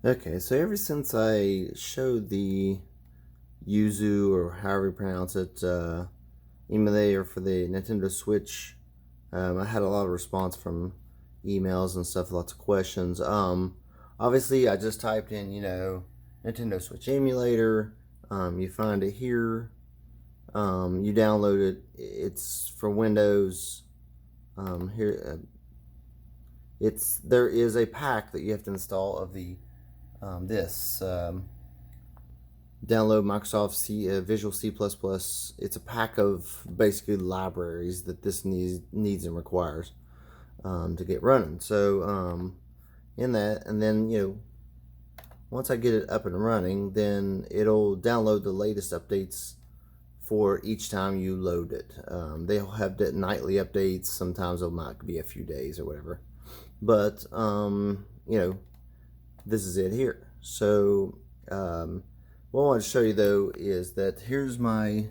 Okay, so ever since I showed the Yuzu, or however you pronounce it, emulator for the Nintendo Switch, I had a lot of response from emails and stuff, lots of questions. Obviously, I just typed in, Nintendo Switch emulator. You find it here. You download it. It's for Windows. Here, there is a pack that you have to install of the this. Download Microsoft Visual C++. It's a pack of basically libraries that this needs and requires to get running. So in that, and then once I get it up and running, then it'll download the latest updates for each time you load it. They'll have nightly updates. Sometimes it might be a few days or whatever. But this is it here. So what I want to show you though is that here's my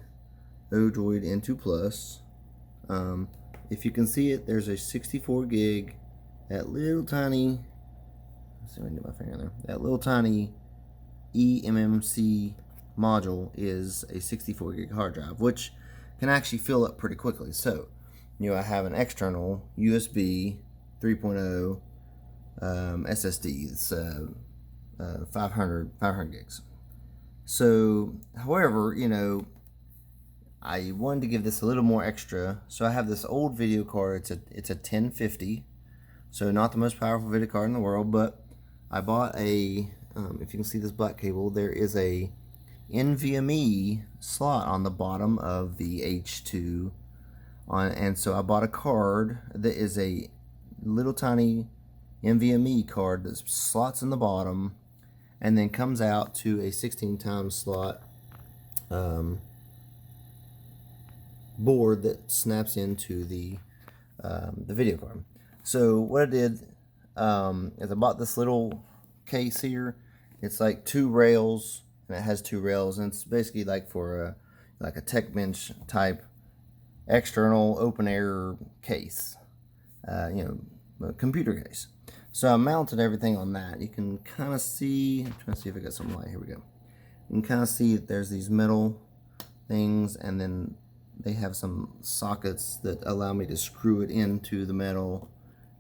Odroid N2 Plus. If you can see it, there's a 64 gig. That little tiny, let's see if I can get my finger in there. That little tiny eMMC module is a 64 gig hard drive, which can actually fill up pretty quickly. So, I have an external USB 3.0 SSD. It's 500 gigs. So, however, I wanted to give this a little more extra. So I have this old video card. It's a 1050. So not the most powerful video card in the world, but I bought a, if you can see this black cable, there is a NVMe slot on the bottom of the H2. And so I bought a card that is a little tiny NVMe card that slots in the bottom and then comes out to a 16 times slot board that snaps into the video card. So what I did is I bought this little case here. It's like two rails, and it has two rails, and it's basically like for like a tech bench type external open air case, a computer case. So I mounted everything on that. You can kind of see, I'm trying to see if I got some light. Here we go. You can kind of see that there's these metal things, and then they have some sockets that allow me to screw it into the metal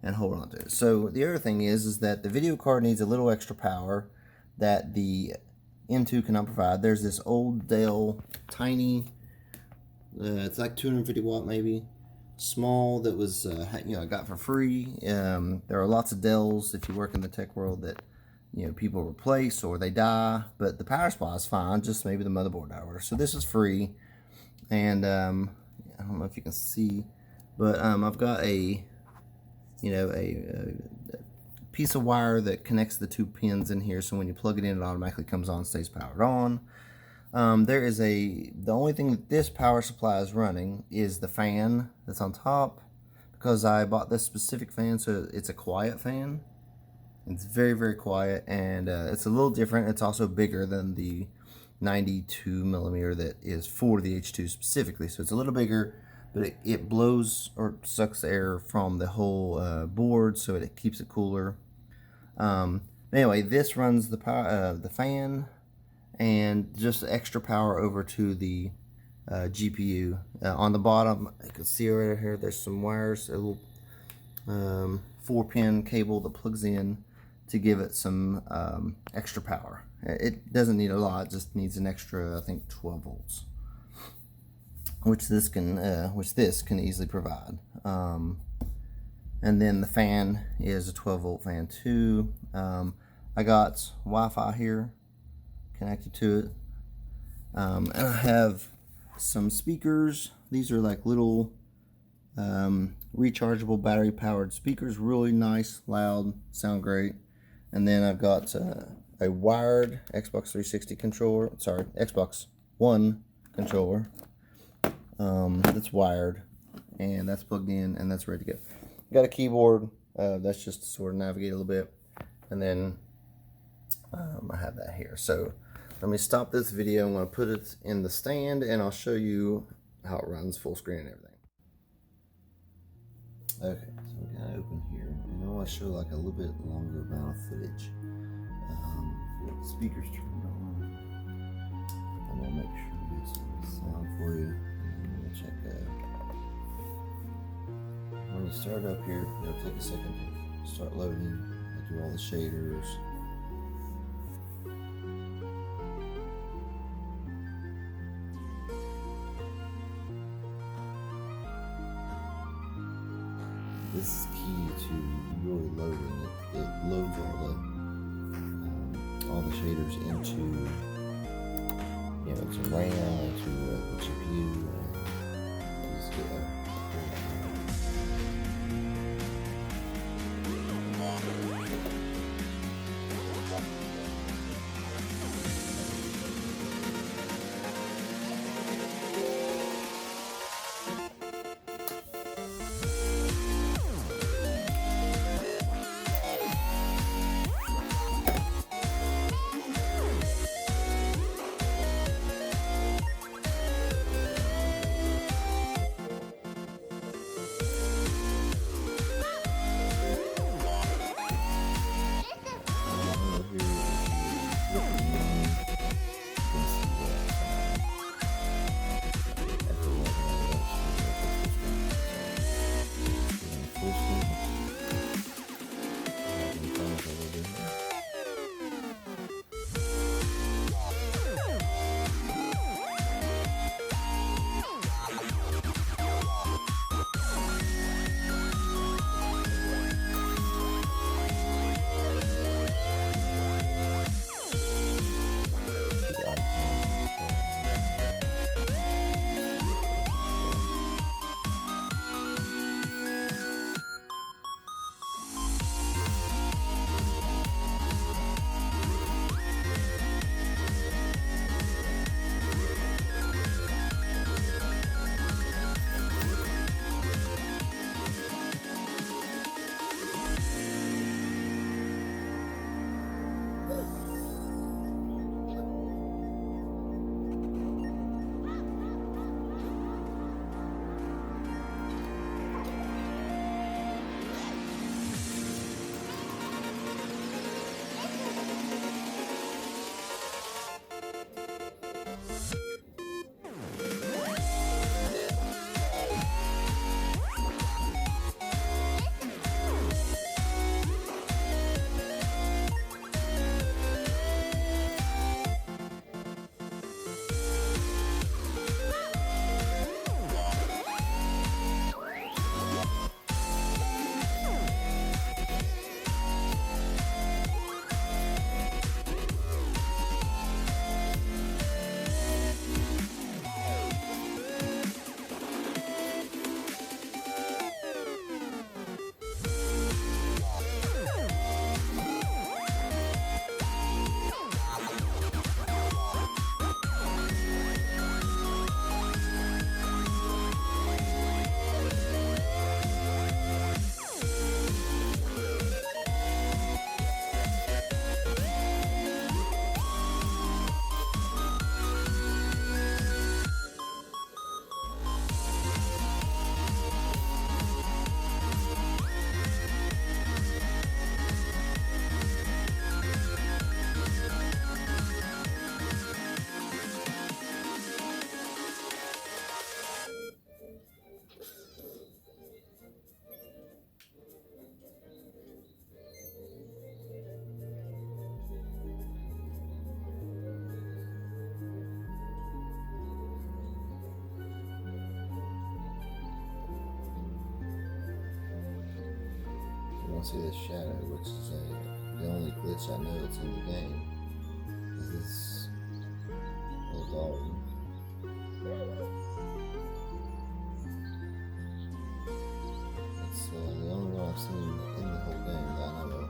and hold on to it. So the other thing is that the video card needs a little extra power that the N2 cannot provide. There's this old Dell tiny, it's like 250 watt maybe, small, that was I got for free. There are lots of Dells, if you work in the tech world, that people replace or they die, but the power supply is fine, just maybe the motherboard hour. So this is free. And I don't know if you can see, but I've got a piece of wire that connects the two pins in here, so when you plug it in, it automatically comes on, stays powered on. The only thing that this power supply is running is the fan that's on top, because I bought this specific fan, so it's a quiet fan. It's very, very quiet, and it's a little different. It's also bigger than the 92 millimeter that is for the H2 specifically, so it's a little bigger, but it blows or sucks air from the whole board, so it keeps it cooler. Anyway, this runs the power, the fan, and just extra power over to the GPU. On the bottom, you can see right here, there's some wires, a little 4-pin cable that plugs in to give it some extra power. It doesn't need a lot, just needs an extra, I think, 12 volts, which this can easily provide. And then the fan is a 12 volt fan too. I got Wi-Fi here connected to it, and I have some speakers. These are like little rechargeable battery powered speakers, really nice, loud, sound great. And then I've got a wired Xbox 360 controller, sorry, Xbox One controller that's wired, and that's plugged in, and that's ready to go. Got a keyboard, that's just to sort of navigate a little bit, and then I have that here. So let me stop this video. I'm going to put it in the stand, and I'll show you how it runs full screen and everything. Okay, so I'm going to open here, and I want to show like a little bit longer amount of footage. speakers turned on. I'm gonna make sure we get some sound for you. And I'm gonna check when you start up here, it'll take a second to start loading. I do all the shaders. This is key to really loading it. It loads all the shaders into, to RAM, to the GPU, and just see this shadow, which is the only glitch I know that's in the game. Is this little dog? That's the only one I've seen in the whole game that I know of.